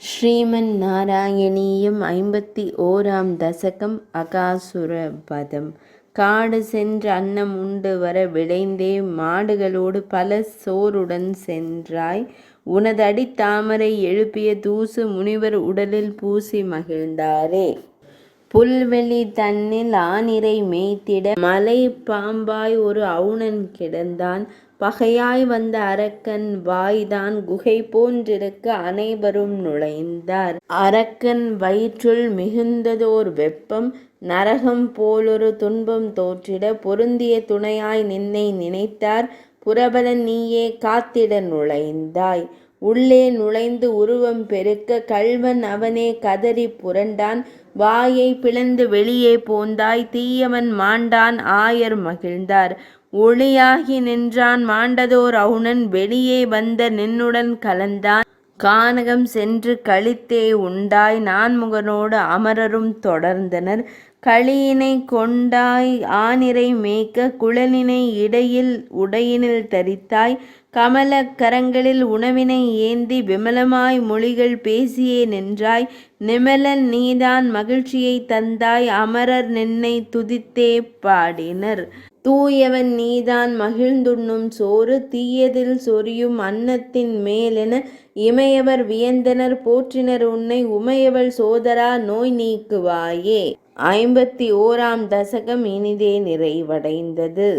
ஸ்ரீமன் நாராயணீயம் 51ஆம் தசகம் அகாசுர வதம். காடு சென்று அன்னம் உண்டு வர விழைந்தே மாடுகளோடு பல சோறுடன் சென்றாய். உனதடி தாமரை எழுப்பிய தூசு முனிவர் உடலில் பூசி மகிழ்ந்தாரே. புல்வெளி தன்னில் ஆனிரை மேய்த்திட மலை பாம்பாய் ஒரு அவுணன் கிடந்தான். பகையாய் வந்த அரக்கன் வாய்தான் குகை போன்றிருக்க அனைவரும் நுழைந்தார். அரக்கன் வயிற்றுள் மிகுந்ததோர் வெப்பம் நரகம் போலொரு துன்பம் தோற்றிட பொருந்திய துணையாய் நின்னை நினைத்தார். புரபலன் நீயே காத்திட நுழைந்தாய். உள்ளே நுழைந்து உருவம் பெருக்க கள்வன் அவனே கதறி புரண்டான். வாயை பிளந்து வெளியே போந்தாய். தீயவன் மாண்டான் ஆயர் மகிழ்ந்தார். ஒளியாகி நின்றான் மாண்டதோர் அவுணன் வெளியே வந்த நின்னுடன் கலந்தான். கானகம் சென்று களித்தே உண்டாய். நான்முகனோடு அமரரும் தொடர்ந்தனர். களியினை கொண்டாய் ஆனிரை மேய்க்க குழலினை இடையில் உடையினில் தரித்தாய். கமலக் கரங்களில் உணவினை ஏந்தி விமலமாய் மொழிகள் பேசியே நின்றாய். நிமலன் நீதான் மகிழ்ச்சியை தந்தாய். அமரர் நின்னை துதித்தே பாடினர். தூயவன் நீதான் மகிழ்ந்துண்ணும் சோறு தீயதில் சொரியும் அன்னத்தின் மேலென இமையவர் வியந்தனர் போற்றினர் உன்னை. உமையவள் சோதரா நோய் நீக்குவாயே. 51ஆம் தசகம் இனிதே நிறைவடைந்தது.